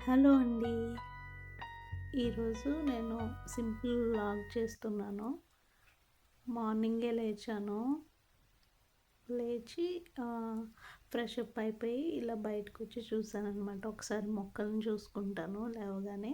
Hello అండి. ఈరోజు నేను సింపుల్ వ్లాగ్ చేస్తున్నాను. మార్నింగే లేచాను. లేచి ఫ్రెష్ అప్ అయిపోయి ఇలా బయటకొచ్చి చూసాననమాట. ఒకసారి మొక్కలను చూసుకుంటాను లేవగానే.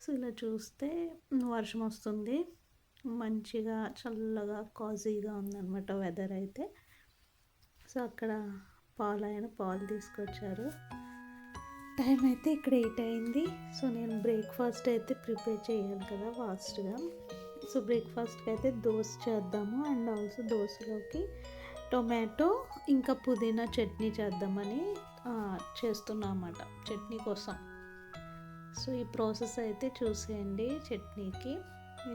సో, ఇలా చూస్తే వర్షం వస్తుంది. మంచిగా చల్లగా కాజీగా ఉందనమాట వెదర్ అయితే. సో, అక్కడ పాలాయన పాలు తీసుకొచ్చారు. టైం అయితే ఇక్కడ 8 అయింది. సో నేను బ్రేక్ఫాస్ట్ అయితే ప్రిపేర్ చేయాలి కదా ఫాస్ట్గా. సో బ్రేక్ఫాస్ట్కి అయితే దోశ చేద్దాము అండ్ ఆల్సో దోశలోకి టొమాటో ఇంకా పుదీనా చట్నీ చేద్దామని చేస్తున్నా అన్నమాట చట్నీ కోసం. సో ఈ ప్రాసెస్ అయితే చూసేయండి. చట్నీకి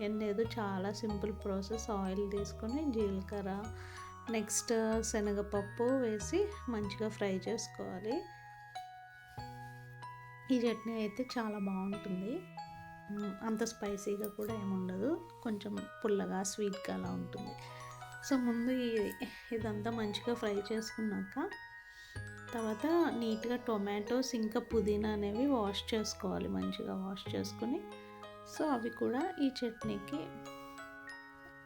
ఏం లేదు, చాలా సింపుల్ ప్రాసెస్. ఆయిల్ తీసుకొని జీలకర్ర నెక్స్ట్ శనగపప్పు వేసి మంచిగా ఫ్రై చేసుకోవాలి. ఈ చట్నీ అయితే చాలా బాగుంటుంది. అంత స్పైసీగా కూడా ఏముండదు, కొంచెం పుల్లగా స్వీట్గా అలా ఉంటుంది. సో ముందు ఇదంతా మంచిగా ఫ్రై చేసుకున్నాక తర్వాత నీట్గా టొమాటోస్ ఇంకా పుదీనా అనేవి వాష్ చేసుకోవాలి. మంచిగా వాష్ చేసుకుని సో అవి కూడా ఈ చట్నీకి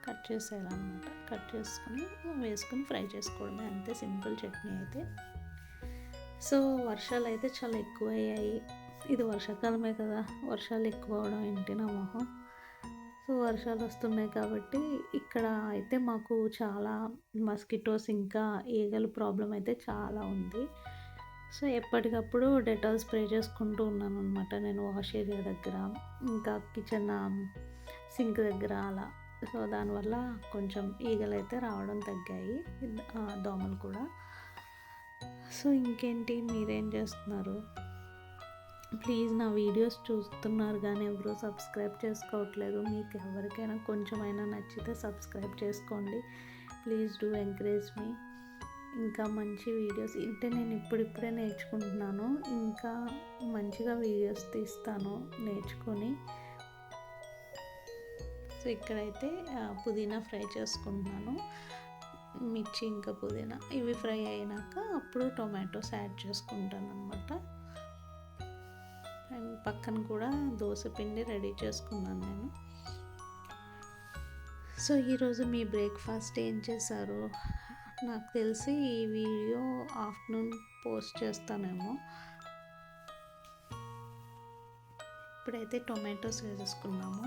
కట్ చేసేయాలన్నమాట. కట్ చేసుకుని వేసుకుని ఫ్రై చేసుకోవడమే, అంతే సింపుల్ చట్నీ అయితే. సో వర్షాలు అయితే చాలా ఎక్కువ అయ్యాయి. ఇది వర్షాకాలమే కదా, వర్షాలు ఎక్కువ అవడం ఏంటి నా మొహం. సో వర్షాలు వస్తున్నాయి కాబట్టి ఇక్కడ అయితే మాకు చాలా మస్కిటోస్ ఇంకా ఈగల ప్రాబ్లం అయితే చాలా ఉంది. సో ఎప్పటికప్పుడు డెటాల్ స్ప్రే చేసుకుంటూ ఉన్నాను అనమాట నేను వాష్ ఏరియా దగ్గర, ఇంకా కిచెన్ సింక్ దగ్గర అలా. సో దానివల్ల కొంచెం ఈగలు అయితే రావడం తగ్గాయి, దోమలు కూడా. సో ఇంకేంటి, మీరేం చేస్తున్నారు? ప్లీజ్ నా వీడియోస్ చూస్తున్నారు కానీ ఎవరు సబ్స్క్రైబ్ చేసుకోవట్లేదు. మీకు ఎవరికైనా కొంచెమైనా నచ్చితే సబ్స్క్రైబ్ చేసుకోండి. ప్లీజ్ డూ ఎంకరేజ్ మీ. ఇంకా మంచి వీడియోస్ అంటే నేను ఇప్పుడిప్పుడే నేర్చుకుంటున్నాను, ఇంకా మంచిగా వీడియోస్ తీస్తాను నేర్చుకొని. సో ఇక్కడైతే పుదీనా ఫ్రై చేసుకుంటున్నాను, మిర్చి ఇంకా పుదీనా ఇవి ఫ్రై అయినాక అప్పుడు టొమాటోస్ యాడ్ చేసుకుంటాను అనమాట. అండ్ పక్కన కూడా దోశ పిండి రెడీ చేసుకున్నాను నేను. సో ఈరోజు మీ బ్రేక్ఫాస్ట్ ఏం చేశారు? నాకు తెలిసి ఈ వీడియో ఆఫ్టర్నూన్ పోస్ట్ చేస్తానేమో. ఇప్పుడైతే టొమాటోస్ వేసేసుకున్నాము.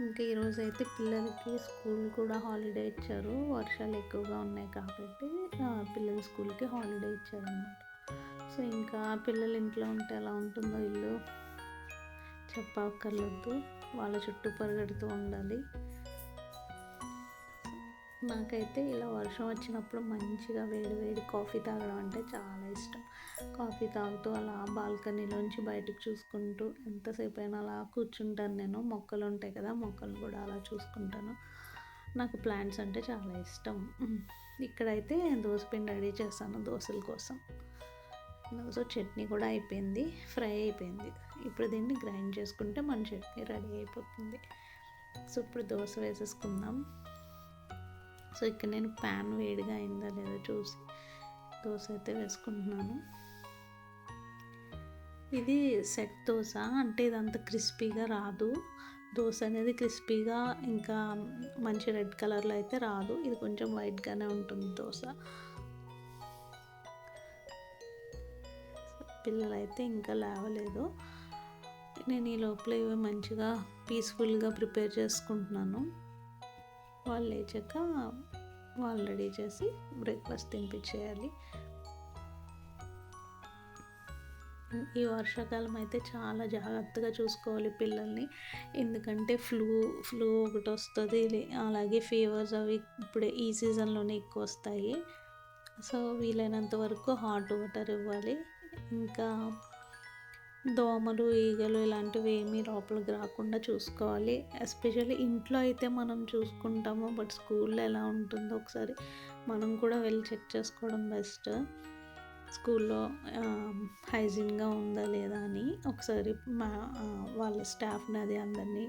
ఇంకా ఈరోజు అయితే పిల్లలకి స్కూల్ కూడా హాలిడే ఇచ్చారు. వర్షాలు ఎక్కువగా ఉన్నాయి కాబట్టి పిల్లల స్కూల్కి హాలిడే ఇచ్చారన్నమాట. సో ఇంకా పిల్లలు ఇంట్లో ఉంటే ఎలా ఉంటుందో ఇల్లు చెప్పక్కర్లేదు, వాళ్ళ చుట్టూ పరిగెడుతూ ఉండాలి. నాకైతే ఇలా వర్షం వచ్చినప్పుడు మంచిగా వేడి వేడి కాఫీ తాగడం అంటే చాలా ఇష్టం. కాఫీ తాగుతూ అలా బాల్కనీలోంచి బయటకు చూసుకుంటూ ఎంతసేపు అయినా అలా కూర్చుంటాను నేను. మొక్కలు ఉంటాయి కదా, మొక్కలు కూడా అలా చూసుకుంటాను. నాకు ప్లాంట్స్ అంటే చాలా ఇష్టం. ఇక్కడైతే దోసపిండి రెడీ చేస్తాను దోశల కోసం. సో చట్నీ కూడా అయిపోయింది, ఫ్రై అయిపోయింది. ఇప్పుడు దీన్ని గ్రైండ్ చేసుకుంటే మన చట్నీ రెడీ అయిపోతుంది. సో ఇప్పుడు దోశ వేసేసుకుందాం. సో ఇక్కడ నేను ప్యాన్ వేడిగా అయిందా లేదా చూసి దోశ అయితే వేసుకుంటున్నాను. ఇది సెట్ దోశ అంటే ఇదంతా క్రిస్పీగా రాదు. దోశ అనేది క్రిస్పీగా ఇంకా మంచి రెడ్ కలర్లో అయితే రాదు, ఇది కొంచెం వైట్గానే ఉంటుంది దోశ. పిల్లలు అయితే ఇంకా లేవలేదు. నేను ఈ లోపల ఇవి మంచిగా పీస్ఫుల్గా ప్రిపేర్ చేసుకుంటున్నాను. వాళ్ళు లేచాక వాళ్ళు రెడీ చేసి బ్రేక్ఫాస్ట్ తినిపించేయాలి. ఈ వర్షాకాలం అయితే చాలా జాగ్రత్తగా చూసుకోవాలి పిల్లల్ని, ఎందుకంటే ఫ్లూ ఒకటి వస్తుంది, అలాగే ఫీవర్స్ అవి ఇప్పుడే ఈ సీజన్లోనే ఎక్కువ వస్తాయి. సో వీలైనంత వరకు హాట్ వాటర్ ఇవ్వాలి. ఇంకా దోమలు ఈగలు ఇలాంటివి ఏమీ లోపలికి రాకుండా చూసుకోవాలి. ఎస్పెషల్లీ ఇంట్లో అయితే మనం చూసుకుంటాము, బట్ స్కూల్లో ఎలా ఉంటుందో ఒకసారి మనం కూడా వెళ్ళి చెక్ చేసుకోవడం బెస్ట్. స్కూల్లో హైజీన్గా ఉందా లేదా అని ఒకసారి వాళ్ళ స్టాఫ్ని అది అందరినీ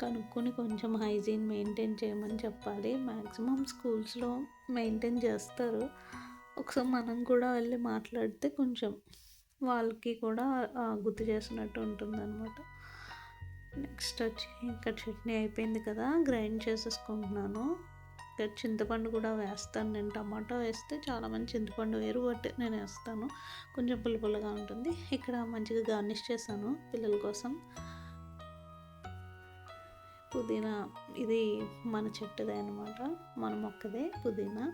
కనుక్కొని కొంచెం హైజీన్ మెయింటైన్ చేయమని చెప్పాలి. మ్యాక్సిమం స్కూల్స్లో మెయింటైన్ చేస్తారు, ఒకసారి మనం కూడా వెళ్ళి మాట్లాడితే కొంచెం వాళ్ళకి కూడా గుర్తు చేసినట్టు ఉంటుందన్నమాట. నెక్స్ట్ వచ్చి ఇంకా చట్నీ అయిపోయింది కదా, గ్రైండ్ చేసేసుకుంటున్నాను. ఇంకా చింతపండు కూడా వేస్తాను నేను. టమాటో వేస్తే చాలామంది చింతపండు వేరు, బట్ నేను వేస్తాను. కొంచెం పుల్లగా ఉంటుంది. ఇక్కడ మంచిగా గార్నిష్ చేశాను పిల్లల కోసం. పుదీనా ఇది మన చెట్టుదే అనమాట, మన మొక్కదే పుదీనా.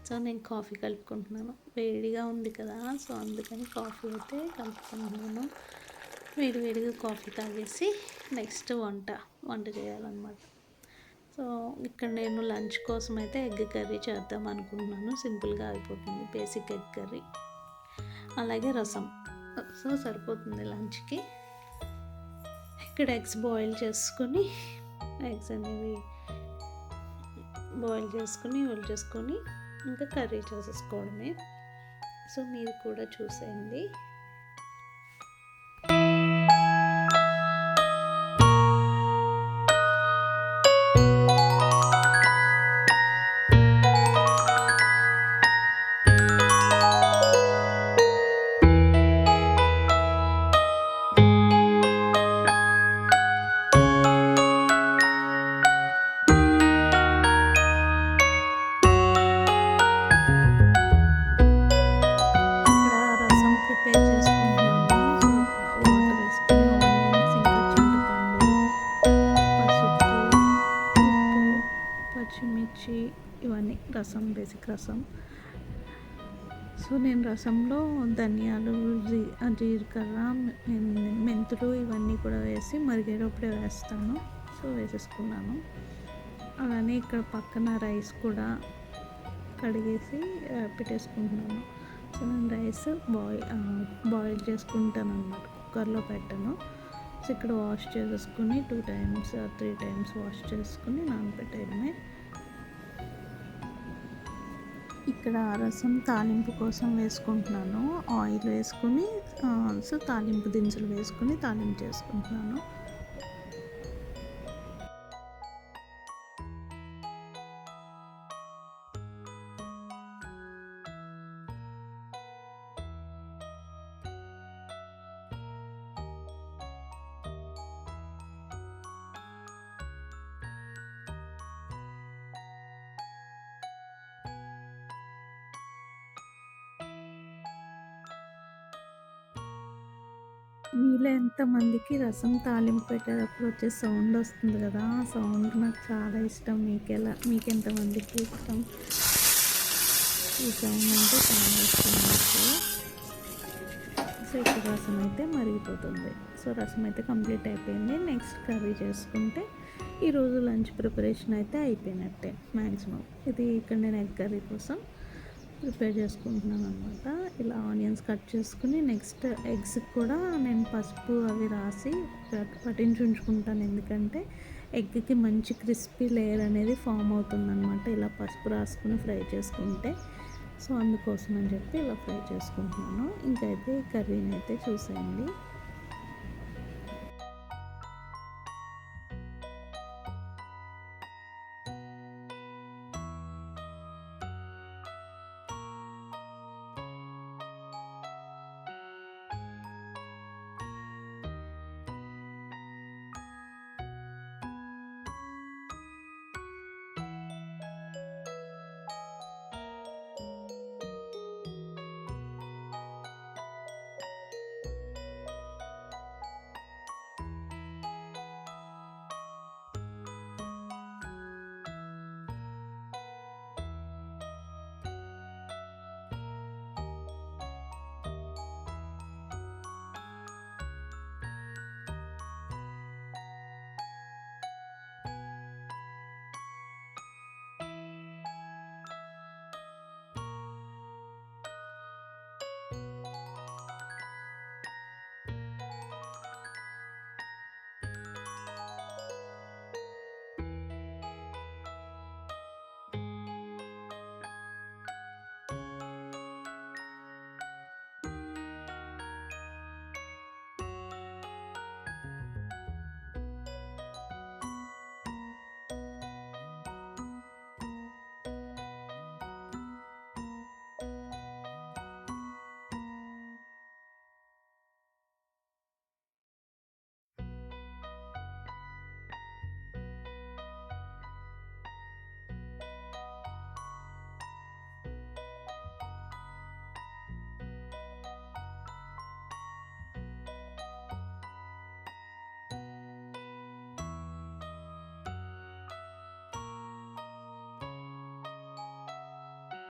సో నేను కాఫీ కలుపుకుంటున్నాను. వేడిగా ఉంది కదా, సో అందుకని కాఫీ అయితే కలుపుకుంటున్నాను. వేడిగా కాఫీ తాగేసి నెక్స్ట్ వంట చేయాలన్నమాట. సో ఇక్కడ నేను లంచ్ కోసం అయితే ఎగ్ కర్రీ చేద్దాం అనుకుంటున్నాను. సింపుల్గా అయిపోతుంది, బేసిక్ ఎగ్ కర్రీ, అలాగే రసం. సో సరిపోతుంది లంచ్కి. ఇక్కడ ఎగ్స్ బాయిల్ చేసుకొని, ఎగ్స్ అనేవి బాయిల్ చేసుకొని ఇంకా కర్రీ చేసేసుకోవడమే. సో మీరు కూడా చూసేయండి. పచ్చిమిర్చి ఇవన్నీ రసం, బేసిక్ రసం. సో నేను రసంలో ధనియాలు, జీలకర్ర, మెంతులు ఇవన్నీ కూడా వేసి మరిగేటప్పుడే వేస్తాను. సో వేసేసుకున్నాను. అలానే ఇక్కడ పక్కన రైస్ కూడా కడిగేసి పెట్టేసుకుంటున్నాను. సో నేను రైస్ బాయిల్ చేసుకుంటాను అన్నమాట, కుక్కర్లో పెట్టాను. సో ఇక్కడ వాష్ చేసేసుకుని 2 times 3 times వాష్ చేసుకుని నానబెట్టేయడమే. ఇక్కడ రసం తాలింపు కోసం వేసుకుంటున్నాను. ఆయిల్ వేసుకుని సో తాలింపు దినుసులు వేసుకుని తాలింపు చేసుకుంటున్నాను. మీలో ఎంతమందికి రసం తాలింపు పెట్టేటప్పుడు వచ్చే సౌండ్ వస్తుంది కదా, ఆ సౌండ్ నాకు చాలా ఇష్టం. మీకెంతమందికి ఇష్టం? ఈ సౌండ్ అంటే చాలా ఇష్టం నాకు. సో ఇక్కడ రసం అయితే మరిగిపోతుంది. సో రసం అయితే కంప్లీట్ అయిపోయింది. నెక్స్ట్ కర్రీ చేసుకుంటే ఈరోజు లంచ్ ప్రిపరేషన్ అయితే అయిపోయినట్టే మ్యాక్సిమం. ఇది ఇక్కడ నేను ఎగ్ కర్రీ కోసం ప్రిపేర్ చేసుకుంటున్నాను అనమాట. ఇలా ఆనియన్స్ కట్ చేసుకుని నెక్స్ట్ ఎగ్స్కి కూడా నేను పసుపు అవి రాసి పట్టించి ఉంచుకుంటాను. ఎందుకంటే ఎగ్కి మంచి క్రిస్పీ లేయర్ అనేది ఫామ్ అవుతుందన్నమాట ఇలా పసుపు రాసుకుని ఫ్రై చేసుకుంటే. సో అందుకోసం అని చెప్పి ఇలా ఫ్రై చేసుకుంటున్నాను. ఇంకైతే కర్రీని అయితే చూసేయండి.